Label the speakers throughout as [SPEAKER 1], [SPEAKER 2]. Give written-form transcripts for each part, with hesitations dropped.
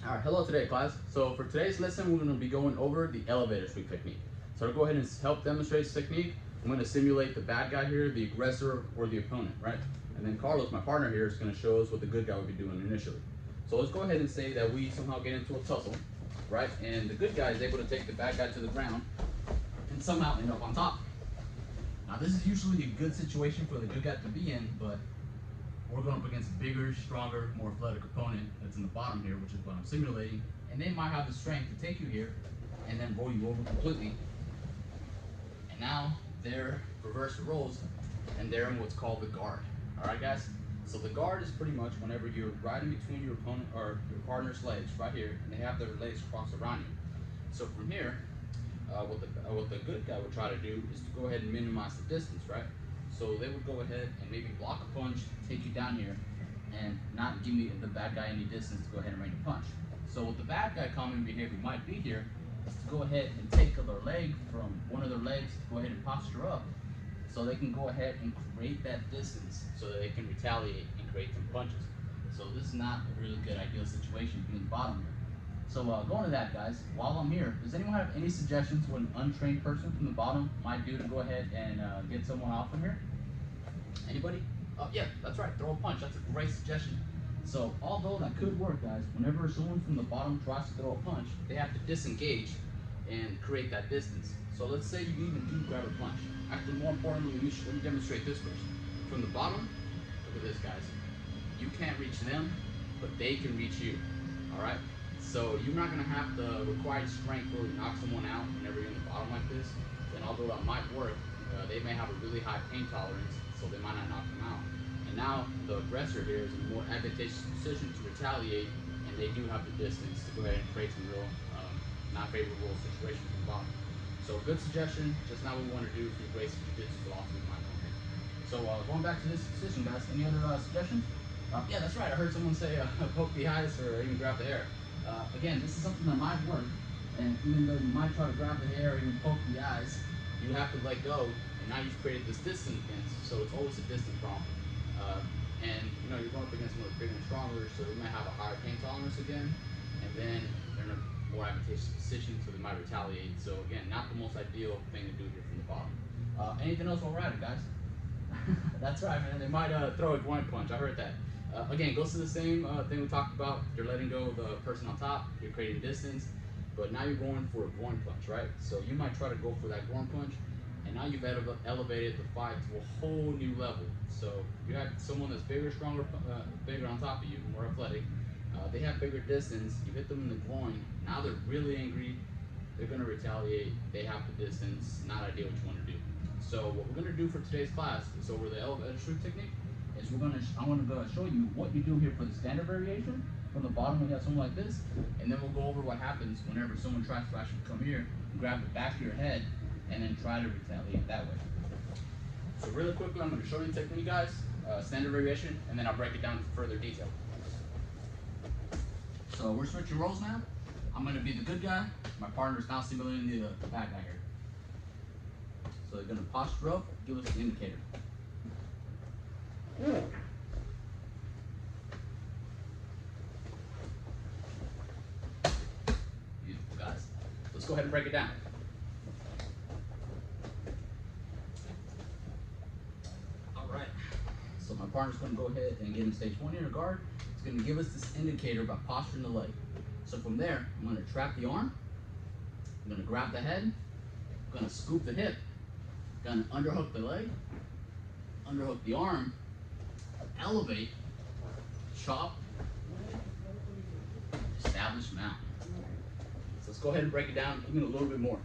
[SPEAKER 1] All right, hello today class. So for today's lesson, we're going to be going over the elevator sweep technique. So to go ahead and help demonstrate this technique, I'm going to simulate the bad guy here, the aggressor, or the opponent, right? And then Carlos, my partner here, is going to show us what the good guy would be doing initially. So let's go ahead and say that we somehow get into a tussle, right? And the good guy is able to take the bad guy to the ground and somehow end up on top. Now this is usually a good situation for the good guy to be in, but we're going up against a bigger, stronger, more athletic opponent that's in the bottom here, which is what I'm simulating, and they might have the strength to take you here and then roll you over completely. And now they're reversed roles, and they're in what's called the guard. All right, guys? So the guard is pretty much whenever you're right in between your opponent or your partner's legs, right here, and they have their legs crossed around you. So from here, what the good guy would try to do is to go ahead and minimize the distance, right? So they would go ahead and maybe block a punch, take you down here, and not give the bad guy any distance to go ahead and rain a punch. So what the bad guy common behavior might be here is to go ahead and take their leg from one of their legs to go ahead and posture up, so they can go ahead and create that distance so that they can retaliate and create some punches. So this is not a really good ideal situation being bottom here. So going to that, guys, while I'm here, does anyone have any suggestions what an untrained person from the bottom might do to go ahead and get someone off from here? Anybody? Yeah, that's right, throw a punch. That's a great suggestion. So although that could work, guys, whenever someone from the bottom tries to throw a punch, they have to disengage and create that distance. So let's say you even do grab a punch. Actually, more importantly, let me demonstrate this first. From the bottom, look at this, guys. You can't reach them, but they can reach you. All right? So you're not going to have the required strength to really knock someone out whenever you're in the bottom like this. And although that might work, they may have a really high pain tolerance, so they might not knock them out. And now the aggressor here is in a more advantageous position to retaliate, and they do have the distance to go ahead and create some real not favorable situations from the bottom. So good suggestion. Just now what we want to do is embrace jiu-jitsu philosophy in my opinion. So going back to this decision, guys, any other suggestions? Yeah, that's right. I heard someone say poke the eyes or even grab the hair. Again, this is something that might work, and even though you might try to grab the hair or even poke the eyes, you have to let go, and now you've created this distance again, so it's always a distance problem. And you're going up against someone bigger and stronger, so they might have a higher pain tolerance again, and then they're in a more advantageous position, so they might retaliate. So again, not the most ideal thing to do here from the bottom. Anything else while we're at it, guys? That's right, man. They might throw a groin punch. I heard that. Again, goes to the same thing we talked about. You're letting go of the person on top. You're creating distance, but now you're going for a groin punch, right? So you might try to go for that groin punch, and now you've elevated the fight to a whole new level. So you have someone that's bigger, stronger, bigger on top of you, more athletic. They have bigger distance. You hit them in the groin. Now they're really angry. They're going to retaliate. They have the distance. Not ideal what you want to do. So what we're going to do for today's class is over the elevator sweep technique. I'm going to show you what you do here for the standard variation. From the bottom, we have something like this, and then we'll go over what happens whenever someone tries to actually come here and grab the back of your head and then try to retaliate that way. So really quickly, I'm going to show you the technique, guys, standard variation, and then I'll break it down in further detail. So we're switching roles now. I'm going to be the good guy. My partner is now simulating the bad guy here. So they're going to posture up, give us an indicator. Beautiful, guys. Let's go ahead and break it down. All right. So my partner's going to go ahead and get in stage 1 here, guard. It's going to give us this indicator by posturing the leg. So from there, I'm going to trap the arm. I'm going to grab the head. I'm going to scoop the hip. I'm going to underhook the leg. Underhook the arm. Elevate, chop, establish mount. So let's go ahead and break it down even a little bit more.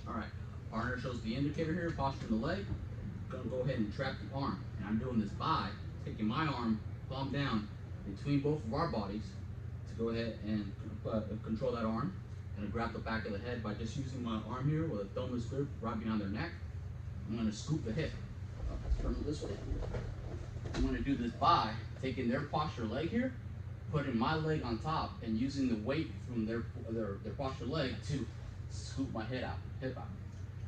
[SPEAKER 1] All right, partner shows the indicator here, posturing the leg. I'm gonna go ahead and trap the arm. And I'm doing this by taking my arm, palm down, between both of our bodies to go ahead and control that arm. I'm going to grab the back of the head by just using my arm here with a thumbless grip right behind their neck. I'm going to scoop the hip. Let's turn it this way. I'm going to do this by taking their posture leg here, putting my leg on top, and using the weight from their posture leg to scoop my hip out.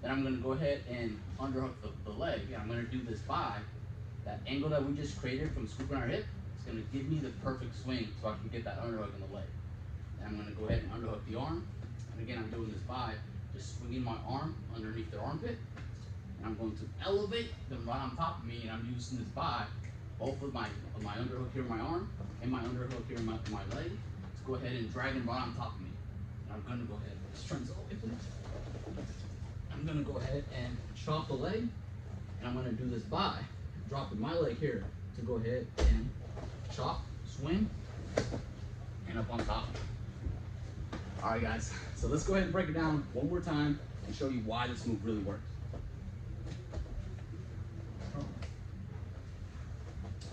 [SPEAKER 1] Then I'm gonna go ahead and underhook the leg. And I'm gonna do this by that angle that we just created from scooping our hip. It's gonna give me the perfect swing so I can get that underhook in the leg. And I'm gonna go ahead and underhook the arm. And again, I'm doing this by just swinging my arm underneath their armpit. And I'm going to elevate them right on top of me, and I'm using this by both of my underhook here in my arm and my underhook here in my leg to go ahead and drag them right on top of me. And I'm gonna go ahead, just turn this all the way, please. I'm gonna go ahead and chop the leg, and I'm gonna do this by dropping my leg here to go ahead and chop, swing, and up on top. All right, guys, so let's go ahead and break it down one more time and show you why this move really works.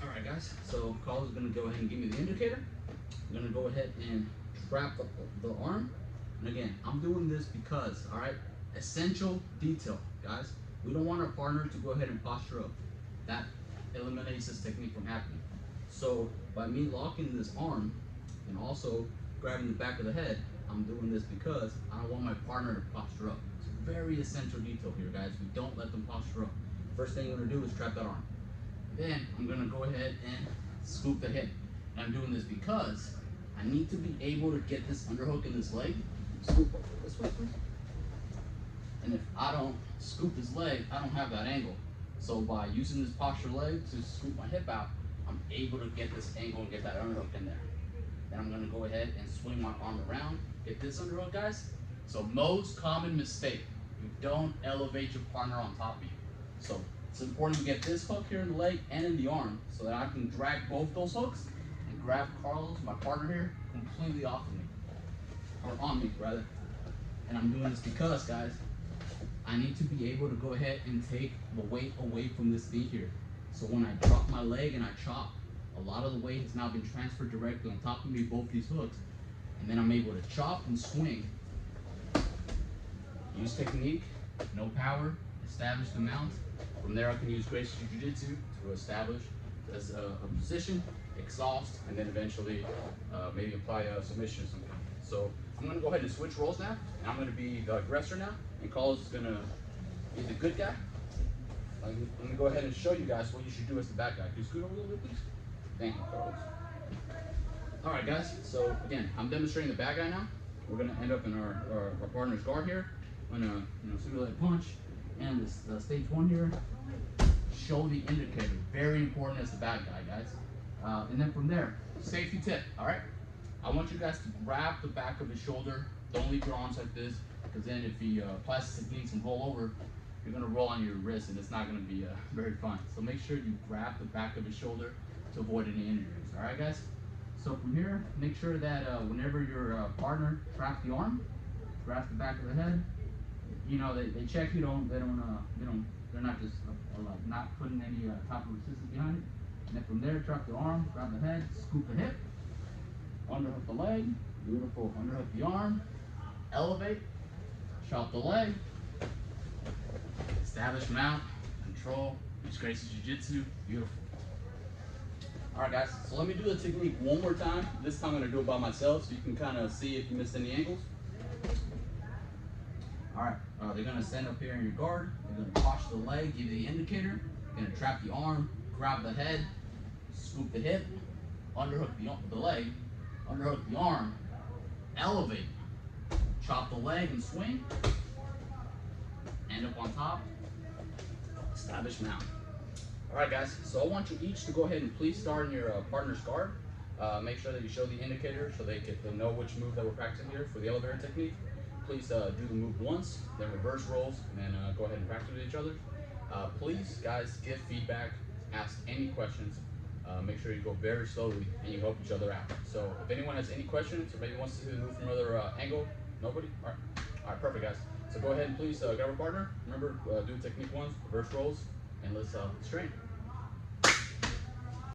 [SPEAKER 1] All right, guys, so Carl is gonna go ahead and give me the indicator. I'm gonna go ahead and trap the arm. And again, I'm doing this because, all right, essential detail, guys. We don't want our partner to go ahead and posture up. That eliminates this technique from happening. So by me locking this arm and also grabbing the back of the head, I'm doing this because I don't want my partner to posture up. It's a very essential detail here, guys. We don't let them posture up. First thing you're gonna do is trap that arm. Then I'm gonna go ahead and scoop the hip. And I'm doing this because I need to be able to get this underhook in this leg. Scoop over this way, please. And if I don't scoop this leg, I don't have that angle. So by using this posture leg to scoop my hip out, I'm able to get this angle and get that underhook in there. Then I'm gonna go ahead and swing my arm around, get this underhook, guys. So most common mistake, you don't elevate your partner on top of you. So it's important to get this hook here in the leg and in the arm so that I can drag both those hooks and grab Carlos, my partner here, completely off of me. Or on me, rather. And I'm doing this because, guys, I need to be able to go ahead and take the weight away from this knee here. So when I drop my leg and I chop, a lot of the weight has now been transferred directly on top of me, both these hooks. And then I'm able to chop and swing. Use technique, no power, establish the mount. From there I can use gracie jiu-jitsu to establish as a position, exhaust, and then eventually maybe apply a submission or something. So I'm gonna go ahead and switch roles now, and I'm gonna be the aggressor now, and Carlos is gonna be the good guy. I'm gonna go ahead and show you guys what you should do as the bad guy. Can you scoot over a little bit, please? Thank you, Carlos. All right, guys, so again, I'm demonstrating the bad guy now. We're gonna end up in our partner's guard here. I'm gonna simulate a punch, and this stage one here, show the indicator. Very important as the bad guy, guys. And then from there, safety tip, all right? I want you guys to grab the back of his shoulder. Don't leave your arms like this, because then if he applies the techniques and roll over, you're gonna roll on your wrist, and it's not gonna be very fun. So make sure you grab the back of his shoulder to avoid any injuries, all right, guys? So from here, make sure that whenever your partner traps the arm, grabs the back of the head, you know, they check you, they're not just like not putting any type of resistance behind it. And then from there, trap the arm, grab the head, scoop the hip, underhook the leg, beautiful, underhook the arm, elevate, chop the leg, establish mount, control, use gracie jiu-jitsu, beautiful. All right, guys, so let me do the technique one more time. This time I'm gonna do it by myself so you can kind of see if you missed any angles. All right, they're gonna stand up here in your guard. They're gonna posture the leg, give you the indicator. You're gonna trap the arm, grab the head, scoop the hip, underhook the leg, underhook the arm, elevate, chop the leg and swing, end up on top, establish mount. All right, guys, so I want you each to go ahead and please start in your partner's guard. Make sure that you show the indicator so they know which move that we're practicing here for the elevator technique. Please do the move once, then reverse rolls, and then go ahead and practice with each other. Please, guys, give feedback, ask any questions. Make sure you go very slowly and you help each other out. So if anyone has any questions or maybe wants to see the move from another angle, nobody? All right, perfect, guys. So go ahead and please grab a partner. Remember, do technique once, reverse rolls, and let's train.